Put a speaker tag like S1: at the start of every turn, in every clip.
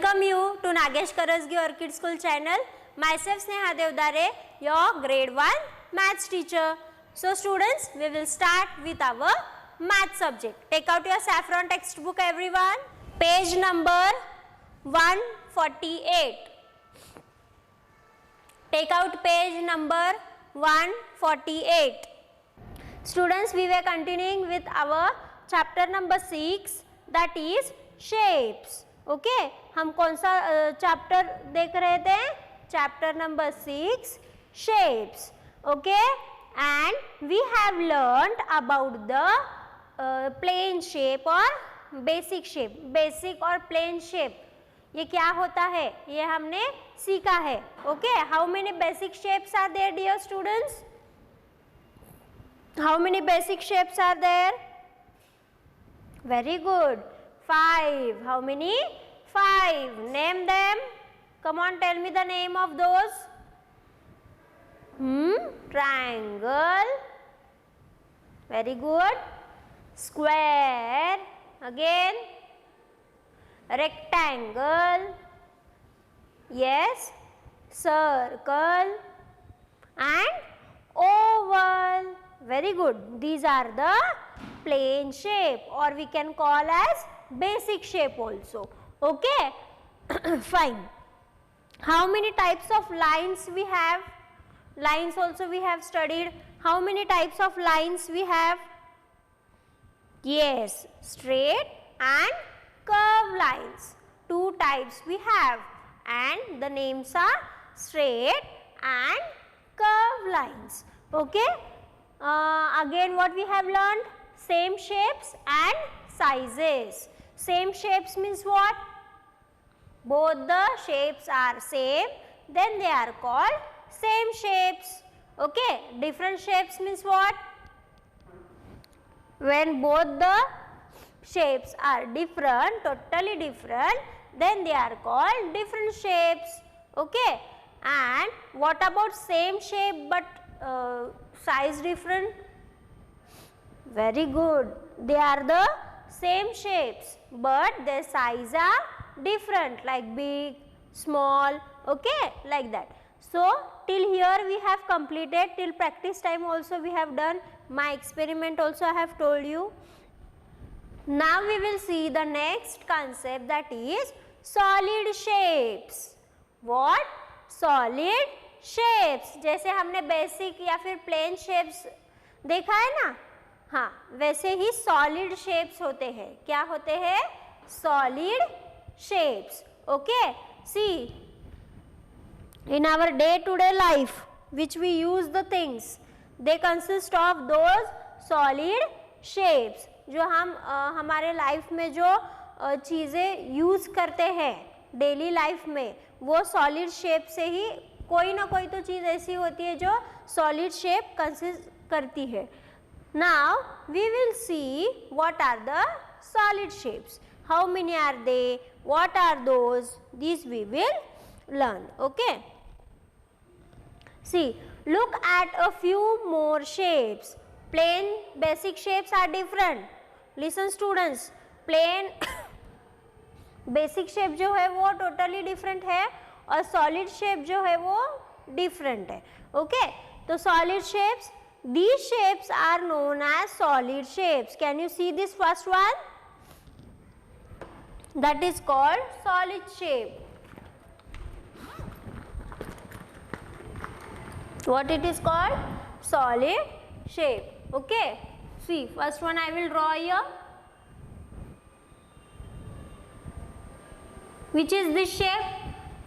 S1: Welcome you to Nagesh Karasgi Orchid School channel. Myself Sneha Devdare, your grade 1 maths teacher. So students, we will start with our math subject. Take out your saffron textbook everyone. Page number 148. Take out page number 148. Students, we were continuing with our chapter number 6, that is shapes. Okay, हम कौन सा chapter देख रहे थे? Chapter number 6 shapes. Okay, and we have learned about the plane shape or basic shape. Basic और plane shape ये क्या होता है ये हमने सीखा है. Okay, how many basic shapes are there, dear students? How many basic shapes are there? Very good. 5. How many? 5. Name them. Come on, tell me the name of those. Triangle. Very good. Square. Again. Rectangle. Yes. Circle. And oval. Very good. These are the plane shape, or we can call as basic shape also. Okay. Fine. How many types of lines we have? Lines also we have studied. How many types of lines we have? Yes, straight and curved lines. 2 types we have, and the names are straight and curved lines. Okay. Again what we have learned? Same shapes and sizes. Same shapes means what? Both the shapes are same, then they are called same shapes. Okay, different shapes means what? When both the shapes are different, totally different, then they are called different shapes. Okay, and what about same shape but size different? Very good. They are the same shapes but their size are different, like big, small, okay, like that. So till here we have completed. Till practice time also we have done. My experiment also I have told you. Now we will see the next concept, that is solid shapes. What? Solid shapes. जैसे हमने basic या फिर plane shapes देखा है ना, हाँ वैसे ही solid shapes होते हैं. क्या होते हैं? Solid shapes. Okay, see in our day to day life which we use the things, they consist of those solid shapes. जो हम हमारे लाइफ में जो चीज़ें यूज करते हैं डेली लाइफ में, वो सॉलिड शेप से ही, कोई ना कोई तो चीज़ ऐसी होती है जो सॉलिड शेप कंसिस्ट करती है. Now we will see what are the solid shapes. How many are they? What are those? These we will learn. Okay. See, look at a few more shapes. Plain basic shapes are different. Listen students, plain basic shape जो है वो totally different है और solid shape जो है वो different है. Okay. तो solid shapes, these shapes are known as solid shapes. Can you see this first one? That is called solid shape. What it is called? Solid shape. Okay. See, first one I will draw here. Which is this shape?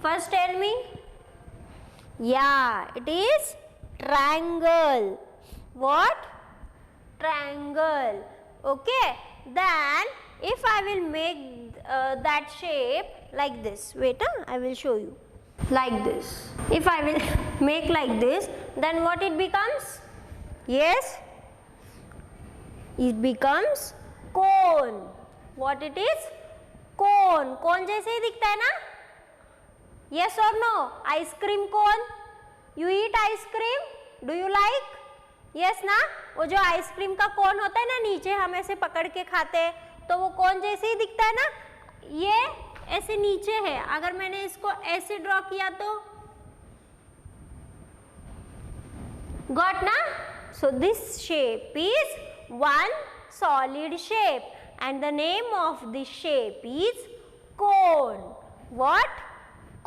S1: First tell me. Yeah, it is triangle. What? Triangle. Okay. Then if I will make that shape like this, wait, I will show you. Like this. If I will make like this, then what it becomes? Yes, it becomes cone. What it is? Cone. Cone जैसे ही दिखता है ना? Yes or no? Ice cream cone. You eat ice cream? Do you like? Yes ना, वो जो ice cream का कोन होता है ना, नीचे हम ऐसे पकड़ के खाते हैं, तो वो कोन जैसे ही दिखता है ना. ये ऐसे नीचे है, अगर मैंने इसको ऐसे ड्रॉ किया तो गॉट ना. सो this shape is one solid shape and the name of this shape is cone. What?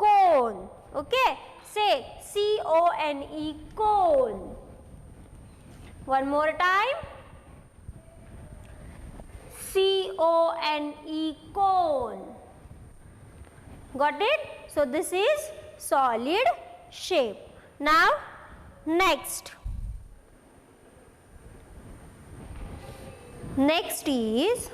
S1: Cone. Okay, say C-O-N-E, cone. One more time, C-O-N-E, cone. Got it? So this is solid shape. Now next is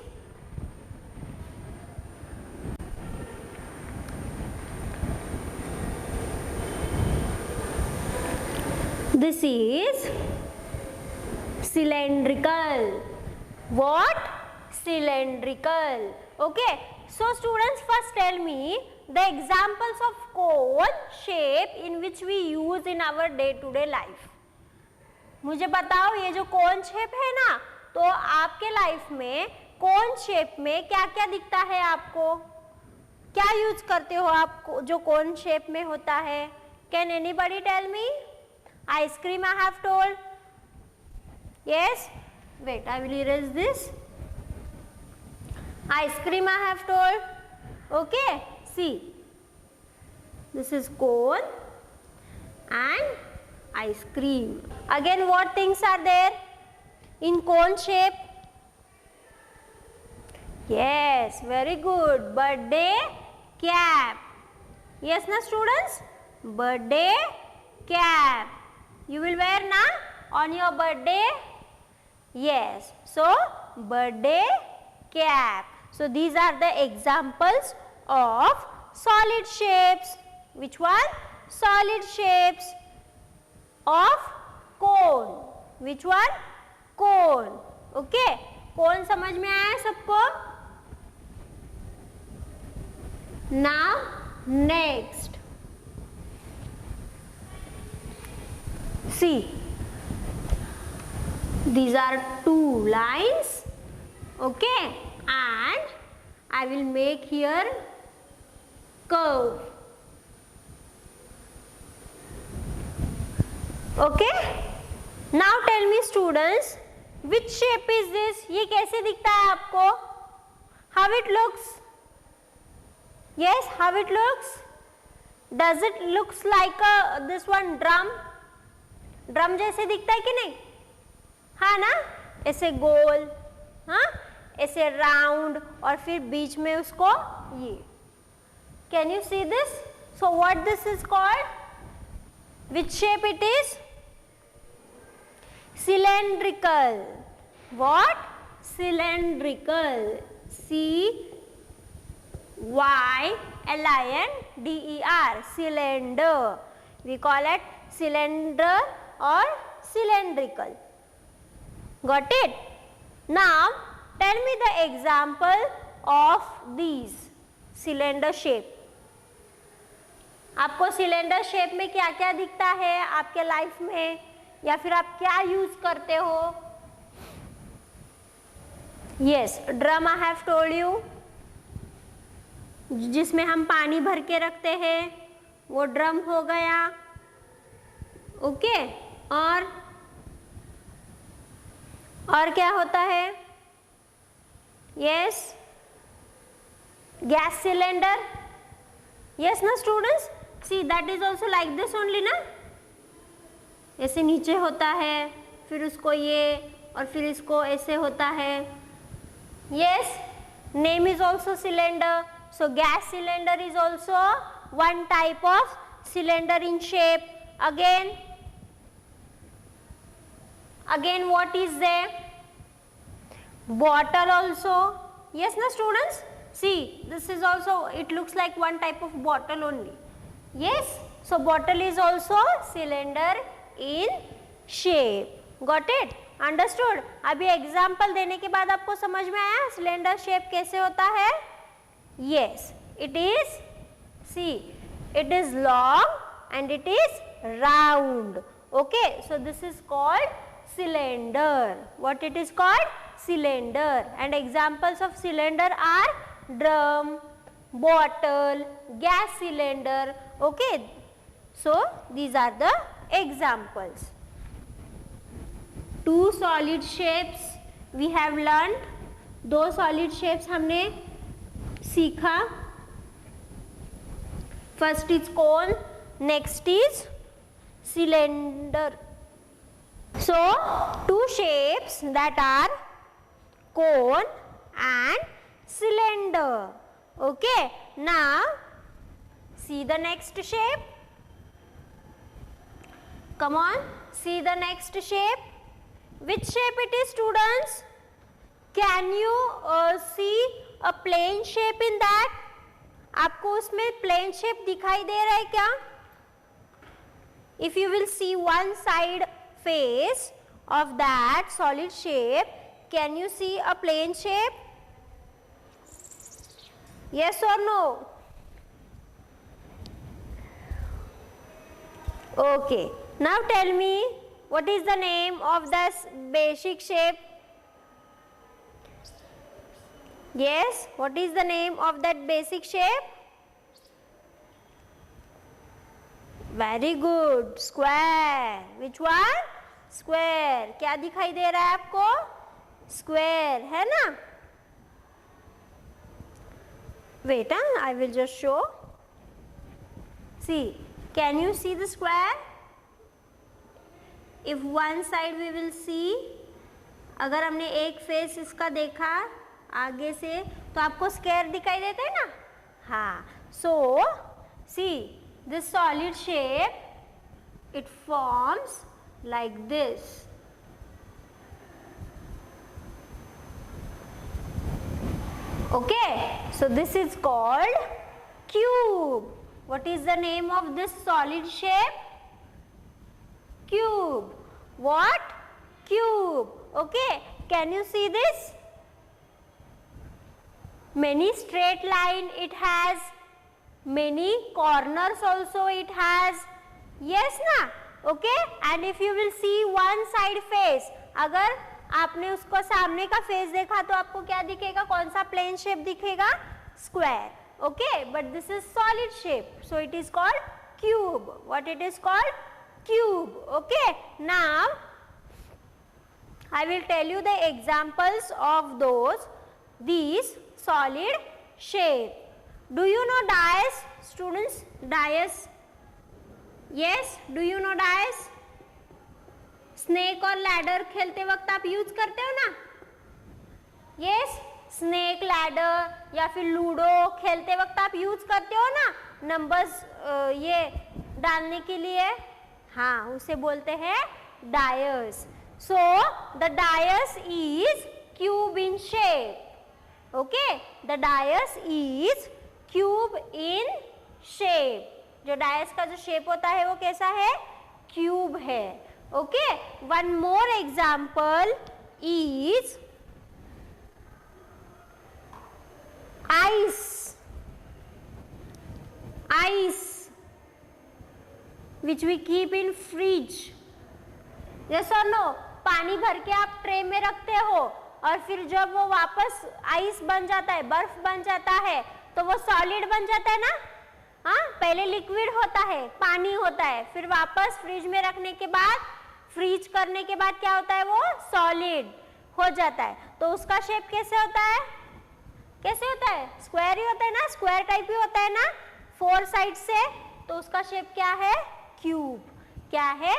S1: this is cylindrical. What? Cylindrical. Okay, so students, first tell me the examples of cone shape in which we use in our day to day life. मुझे बताओ, ये जो cone shape है ना, तो आपके life में cone shape में क्या क्या दिखता है आपको? क्या यूज करते हो आप जो कोन शेप में होता है? Can anybody tell me? Ice cream I have told. Yes, wait, I will erase this. Ice cream I have told. Okay, see, this is cone and ice cream. Again what things are there in cone shape? Yes, very good. Birthday cap. Yes na students? Birthday cap. You will wear na on your birthday? Yes. So birthday cap. So these are the examples of solid shapes. Which one? Solid shapes of cone. Which one? Cone. Okay, cone समझ में आया सबको? Now next, see, these are two lines. Okay, and I will make here curve. Okay, now tell me students, which shape is this? ये कैसे दिखता है आपको? How it looks? Yes, how it looks? Does it looks like this one drum? Drum जैसे दिखता है कि नहीं? हाँ ना, ऐसे गोल, हाँ, ऐसे राउंड और फिर बीच में उसको ये. Can you see this? So what this is called? Which shape it is? Cylindrical. What? Cylindrical. C-Y-L-I-N-D-E-R. Cylinder. We call it cylinder or cylindrical. Got it? Now tell me the example of these cylinder shape. आपको cylinder shape में क्या क्या दिखता है आपके life में, या फिर आप क्या यूज करते हो? Yes, drum I have told you, जिसमें हम पानी भर के रखते हैं, वो ड्रम हो गया. ओके, और क्या होता है? Yes, gas cylinder. यस ना students, see that is also like this only ना, ऐसे नीचे होता है, फिर उसको ये और फिर इसको ऐसे होता है. Yes, name is also cylinder. So gas cylinder is also one type of cylinder in shape. Again what is there? Bottle also. Yes na students, see this is also, it looks like one type of bottle only. Yes, so bottle is also cylinder in shape. Got it? Understood? अभी example देने के बाद आपको समझ में आया cylinder shape कैसे होता है? Yes, it is, see, it is long and it is round. Okay, so this is called cylinder. What it is called? Cylinder. And examples of cylinder are drum, bottle, gas cylinder. Okay, so these are the examples. Two solid shapes we have learned. दो solid shapes हमने सीखा. First is cone, next is cylinder. So two shapes that are cone and cylinder. Okay, now see the next shape. Come on, see the next shape. Which shape it is, students? Can you see a plane shape in that? आपको उसमें plane shape दिखाई दे रहा है क्या? If you will see one side face of that solid shape, can you see a plane shape? Yes or no? Okay, now tell me, what is the name of this basic shape? Yes, what is the name of that basic shape? Very good, square. Which one? Square. क्या दिखाई दे रहा है आपको? Square, है ना? Wait, I will just show. See, can you see the square? If one side we will see, अगर हमने एक फेस इसका देखा आगे से तो आपको स्क्वायर दिखाई देता है ना? हाँ. So, see, this solid shape, it forms like this. Okay, so this is called cube. What is the name of this solid shape? Cube. What? Cube. Okay, can you see this? Many straight line it has, many corners also it has. Yes ना? Okay, and if you will see one side face, अगर आपने उसको सामने का face देखा तो आपको क्या दिखेगा? कौन सा प्लेन शेप दिखेगा? Square. Okay, but this is solid shape, so it is called cube. What it is called? Cube. Okay, now I will tell you the examples of these solid shape. Do you know dice, students? Dice? Yes, do you know dice? Snake और ladder खेलते वक्त आप use करते हो ना? Yes, snake ladder या फिर ludo खेलते वक्त आप यूज करते हो ना नंबर्स ये डालने के लिए? हाँ, उसे बोलते हैं dice. So the dice is cube in shape. Okay, the dice is cube in shape. जो डायस का जो शेप होता है वो कैसा है? क्यूब है. Okay, one more example is ice which we keep in fridge. Yes or no? पानी भर के आप ट्रे में रखते हो और फिर जब वो वापस आइस बन जाता है, बर्फ बन जाता है, तो वो सॉलिड बन जाता है ना? हाँ, पहले लिक्विड होता है, पानी होता है, फिर वापस फ्रिज में रखने के बाद, फ्रीज करने के बाद क्या होता है? वो सॉलिड हो जाता है. तो उसका शेप कैसे होता है? कैसे होता है? स्क्वायर ही होता है ना? स्क्वायर टाइप ही होता है ना? 4 साइड से. तो उसका शेप क्या है? क्यूब. क्या है?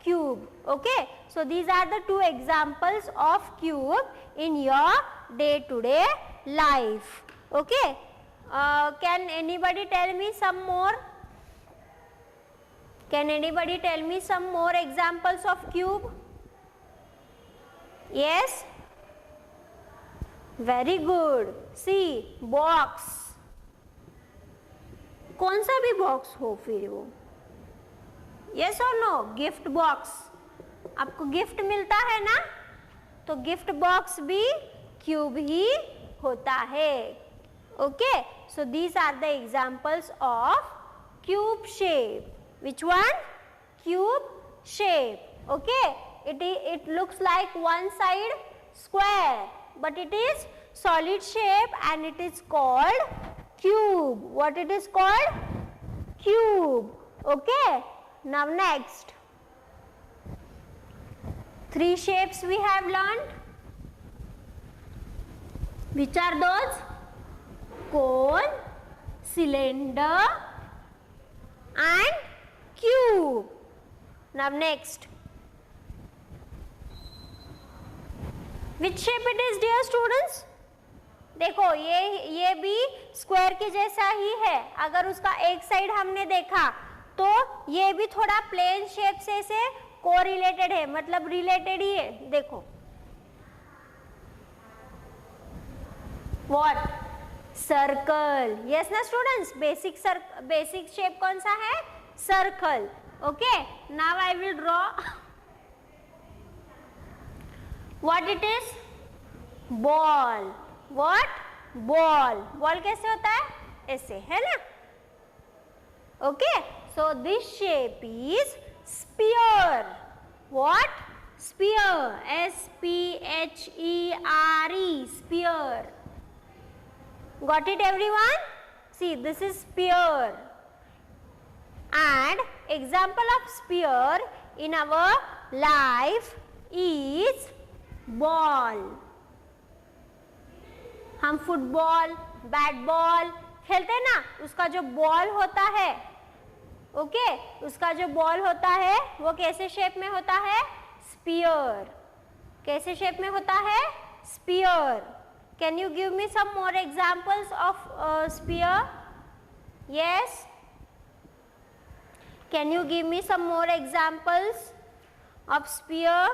S1: Cube. Okay, so these are the 2 examples of cube in your day to day life. Okay, can anybody tell me some more? Can anybody tell me some more examples of cube? Yes? Very good. See, box. कौन सा भी box हो फिर वो? Yes or no? Gift box. आपको gift मिलता है ना? तो गिफ्ट बॉक्स भी क्यूब ही होता है. Okay, so these are the examples of cube shape. Which one? Cube shape. Okay, it looks like one side square, but it is solid shape and it is called cube. What it is called? Cube. Okay. Now next. 3 shapes we have learned. Which are those? Cone, cylinder and cube. Now next. Which shape it is, dear students? देखो ये भी square के जैसा ही है. अगर उसका एक side हमने देखा तो ये भी थोड़ा प्लेन शेप से कोरिलेटेड है, मतलब रिलेटेड ही है. देखो व्हाट? सर्कल. यस ना स्टूडेंट्स? बेसिक शेप कौन सा है? Circle. Okay. Now I will draw what it is? Ball. What? Ball. Ball कैसे होता है? ऐसे, है ना? Okay. So this shape is sphere. What? Sphere. S-P-H-E-R-E. Sphere. Got it everyone? See, this is sphere. And example of sphere in our life is ball. हम football, bat ball खेलते हैं ना, उसका जो बॉल होता है, ओके, उसका जो बॉल होता है वो कैसे शेप में होता है? स्पीयर. कैसे शेप में होता है? Spear. Can you give me some more examples of sphere? Yes? Can you give me some more examples of sphere?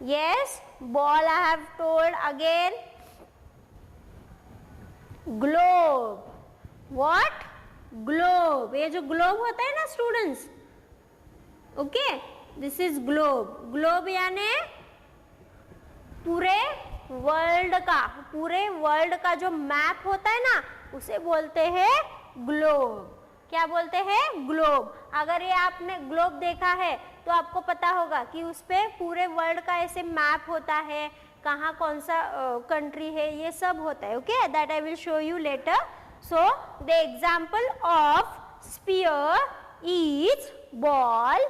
S1: Yes? Ball I have told. Again? Globe. What? Globe. ये जो globe होता है ना students, okay? This is globe. Globe यानी पूरे world का जो map होता है ना, उसे बोलते हैं ग्लोब. क्या बोलते हैं? ग्लोब. अगर ये आपने ग्लोब देखा है तो आपको पता होगा कि उस पे पूरे वर्ल्ड का ऐसे मैप होता है, कहाँ कौन सा कंट्री है, ये सब होता है. Okay, that I will show you later. So the example of sphere is ball,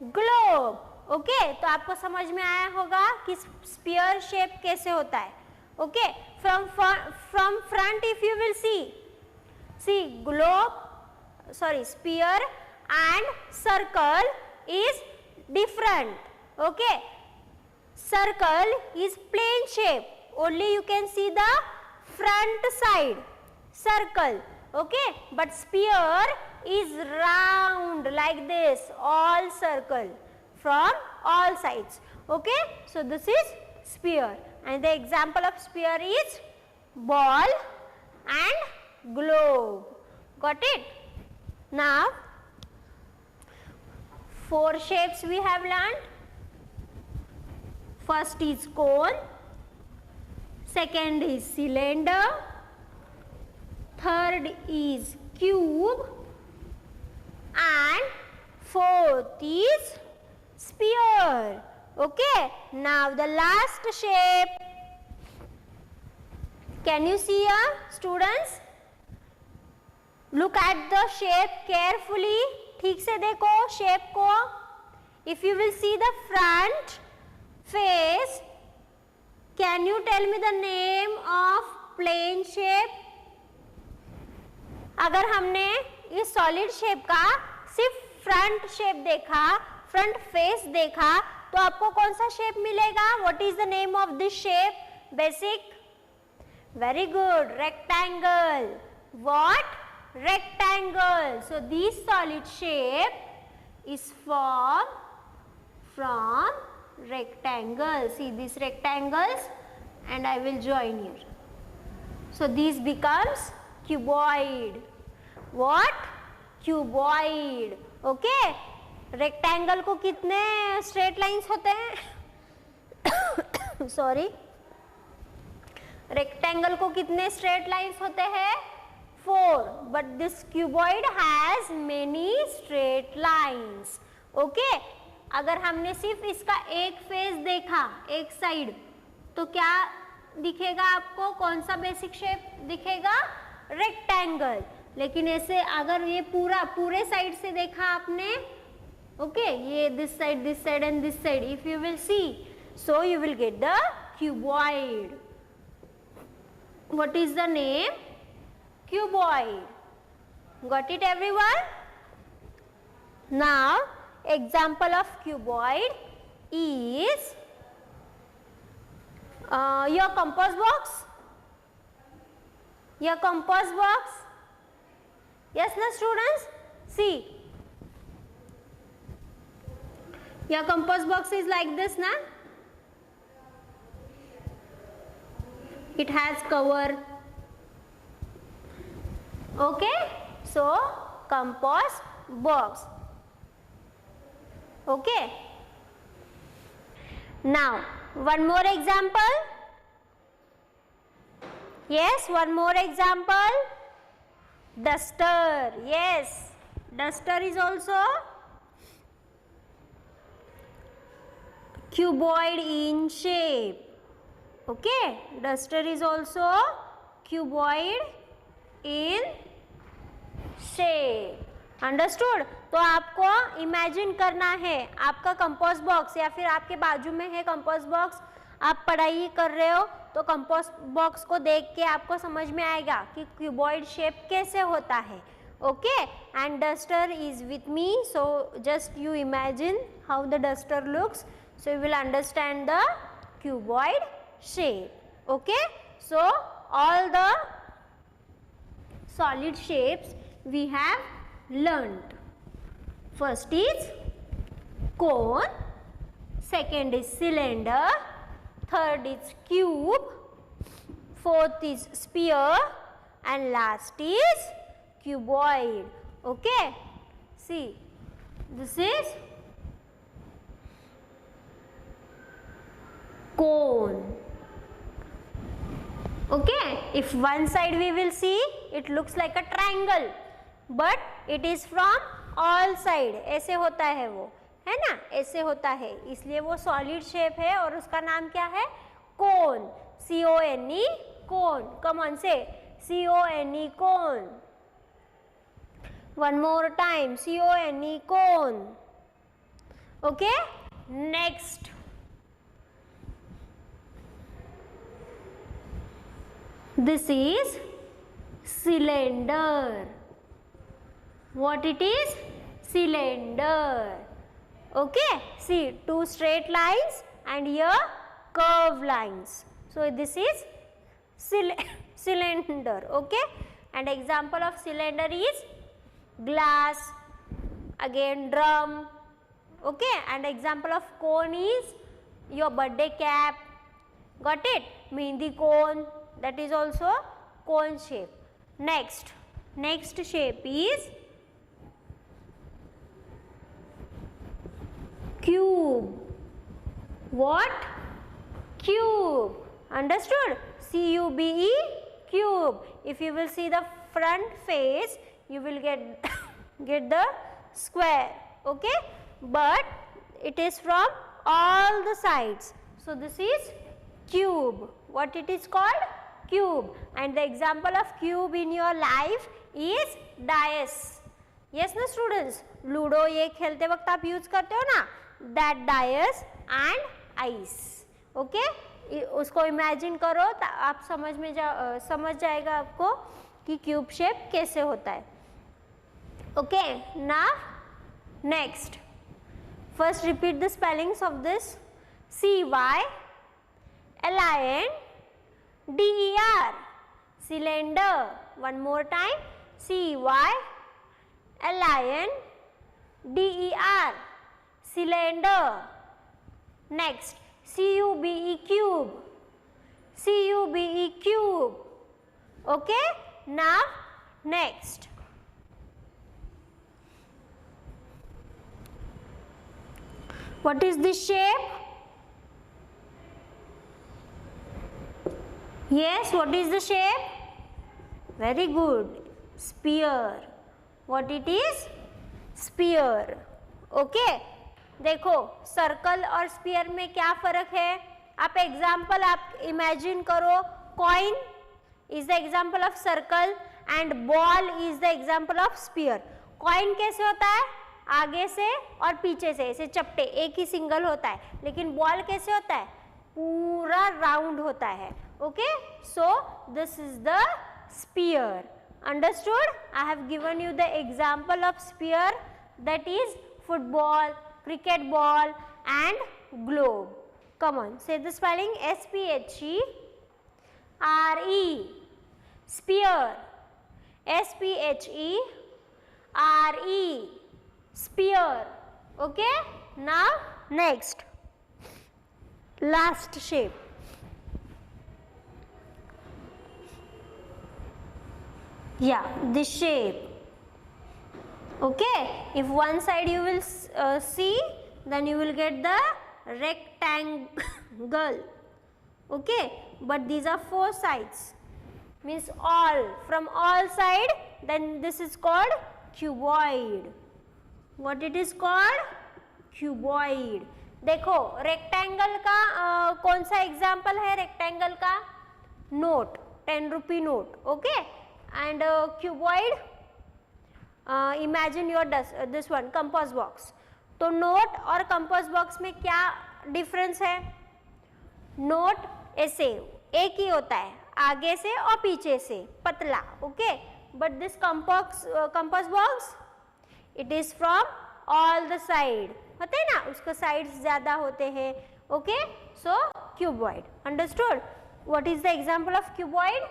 S1: globe. Okay, तो आपको समझ में आया होगा कि स्पीयर शेप कैसे होता है. Okay, from front if you will see globe, sorry, sphere and circle is different. Okay, circle is plane shape, only you can see the front side circle. Okay, but sphere is round like this, all circle from all sides. Okay, so this is sphere and the example of sphere is ball and globe. Got it? Now 4 shapes we have learned. First is cone, second is cylinder, third is cube and fourth is sphere. Okay, now the last shape. Can you see here, students? Look at the shape carefully. ठीक से देखो shape को. If you will see the front face, can you tell me the name of plane shape? अगर हमने इस solid shape का सिर्फ front shape देखा, फ्रंट फेस देखा, तो आपको कौन सा शेप मिलेगा? What is the name of this shape? Basic. Very good, rectangle. What? Rectangle. So this solid shape is form from rectangle. See this rectangles and I will join here. So these becomes cuboid. What? Cuboid. Okay? Rectangle को कितने straight lines होते हैं? Sorry, rectangle को कितने straight lines होते हैं? 4. But this cuboid has many straight lines. Okay, अगर हमने सिर्फ इसका एक फेस देखा, एक साइड, तो क्या दिखेगा आपको, कौन सा बेसिक शेप दिखेगा, रेक्टेंगल। लेकिन ऐसे अगर ये पूरे साइड से देखा आपने, ओके, ये this side and this side, if you will C, so you will get the cuboid. What is the name? Cuboid. Got it everyone? Now example of cuboid is your compass box. Your compass box. Yes, no students? See, your compass box is like this, na? It has cover. Okay, so compass box. Okay, now one more example. Yes, one more example. Duster. Yes, duster is also cuboid in shape. Okay, duster is also cuboid in shape. Understood? तो आपको imagine करना है आपका compass box या फिर आपके बाजू में है कंपास बॉक्स, आप पढ़ाई कर रहे हो तो कंपास बॉक्स को देख के आपको समझ में आएगा कि क्यूबॉइड शेप कैसे होता है. Okay, and duster is with me, so just you imagine how the duster looks, so you will understand the cuboid shape. Okay, so all the solid shapes we have learnt. First is cone, second is cylinder, third is cube, fourth is sphere, and last is cuboid. Okay, see, this is cone. Okay, if one side we will see, it looks like a triangle, but it is from all side. ऐसे होता है वो, है ना, ऐसे होता है, इसलिए वो solid shape है और उसका नाम क्या है, cone. C-O-N-E, cone. Come on, say C-O-N-E, cone. One more time, C-O-N-E, cone. Okay, next. This is cylinder. What it is? Cylinder. Okay, see, two straight lines and here curved lines. So this is cylinder. Okay, and example of cylinder is glass, again drum. Okay, and example of cone is your birthday cap. Got it? Mehndi cone. That is also cone shape. Next shape is cube. What? Cube. Understood? C-U-B-E, cube. If you will see the front face, you will get the square. Okay, but it is from all the sides. So this is cube. What it is called? Cube. And the example of cube in your life is dice. Yes ना students, ludo ये खेलते वक्त आप use करते हो ना, that dice and ice. Okay, उसको imagine करो तो आप समझ जाएगा आपको कि क्यूब शेप कैसे होता है. Okay, now next, first repeat the spellings of this. C-Y-L-I-N-D-E-R, cylinder. One more time, C-Y-L-I-N-D-E-R, cylinder. Next, C-U-B-E, cube. C-U-B-E, cube. Okay, now next. What is this shape? Yes, what is the shape? Very good. Sphere. What it is? Sphere. Okay. देखो circle और sphere में क्या फर्क है, आप example आप imagine करो, coin is the example of circle and ball is the example of sphere. Coin कैसे होता है, आगे से और पीछे से ऐसे चपटे, एक ही सिंगल होता है, लेकिन बॉल कैसे होता है, पूरा राउंड होता है. Okay, so this is the sphere. Understood? I have given you the example of sphere, that is football, cricket ball and globe. Come on, say the spelling. S-P-H-E-R-E, sphere. S-P-H-E-R-E, sphere. Okay, now next, last shape. Yeah, this shape. Okay, if one side you will see, then you will get the rectangle. Okay, but these are four sides, means all, from all side, then this is called cuboid. What it is called? Cuboid. देखो rectangle का कौन सा example है rectangle का? Note, 10 rupee note. Okay, and cuboid, imagine your this one compass box. तो note और compass box में क्या डिफरेंस है? नोट ऐसे एक ही होता है, आगे से और पीछे से पतला. Okay, but this compass box it is from all the side, होते हैं ना, उसके साइड्स ज्यादा होते हैं. Okay, so cuboid. Understood? What is the example of cuboid?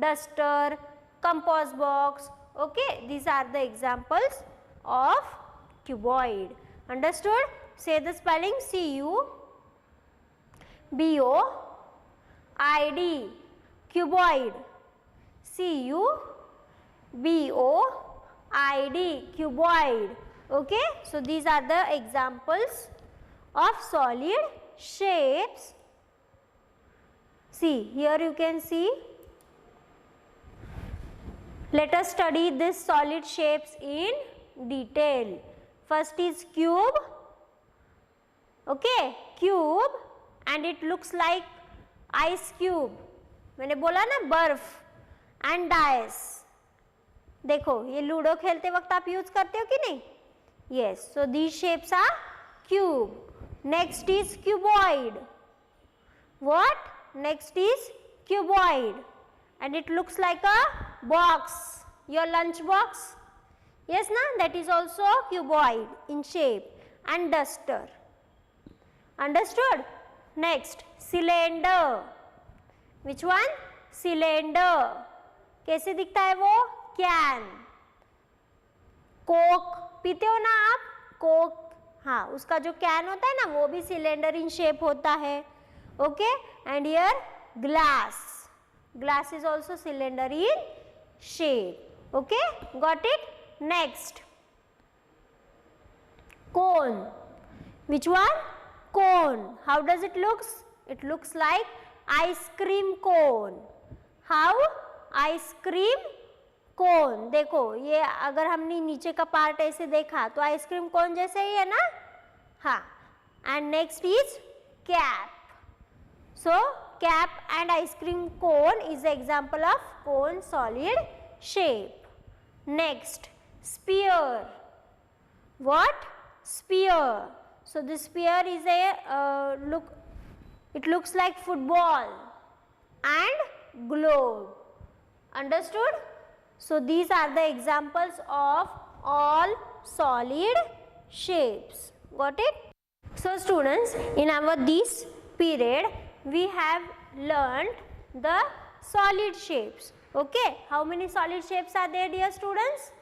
S1: Duster, compass box. Okay, these are the examples of cuboid. Understood? Say the spelling. C-U-B-O-I-D, cuboid. C-U-B-O-I-D, cuboid. Okay, so these are the examples of solid shapes. See, here you can see. Let us study these solid shapes in detail. First is cube. Okay, cube, and it looks like ice cube. मैंने बोला ना बर्फ. And dice. देखो ये ludo खेलते वक्त आप use करते हो कि नहीं? Yes. So these shapes are cube. Next is cuboid. What? Next is cuboid. And it looks like a box, your lunch box. Yes, na? That is also cuboid in shape. And duster. Understood? Next, cylinder. Which one? Cylinder. कैसे दिखता है वो? Can. Coke पीते हो ना आप? Coke, हाँ, उसका जो कैन होता है ना, वो भी सिलेंडर इन शेप होता है. Okay, and here glass. Glass is also cylinder in shape. Okay, got it? Next, cone. Which one? Cone. How does it looks? It looks like ice cream cone. How? Ice cream cone. देखो ये अगर हमने नीचे का part ऐसे देखा तो ice cream cone जैसे ही है ना? हाँ. And next is cap. So cap and ice cream cone is the example of cone solid shape. Next, sphere. What? Sphere. So this sphere is a it looks like football and globe. Understood? So these are the examples of all solid shapes. Got it? So students, in our this period we have learned the solid shapes. Okay, how many solid shapes are there, dear students?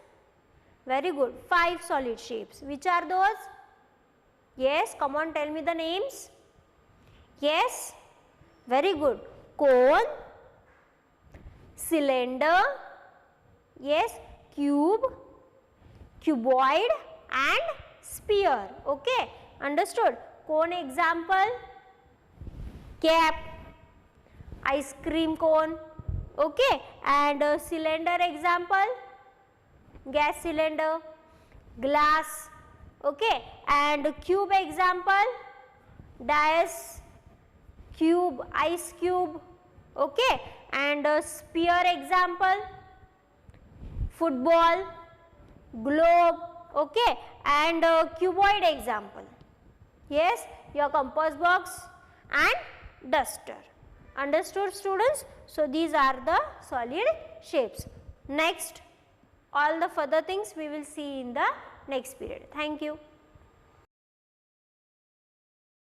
S1: Very good, 5 solid shapes. Which are those? Yes, come on, tell me the names. Yes, very good. Cone, cylinder, yes, cube, cuboid and sphere. Okay, understood? Cone example, cap, ice cream cone. Okay, and cylinder example, gas cylinder, glass. Okay, and cube example, dice, cube, ice cube, okay, and sphere example, football, globe, okay, and cuboid example. Yes, your compass box and duster. Understood, students? So these are the solid shapes. Next, all the further things we will see in the next period. Thank you.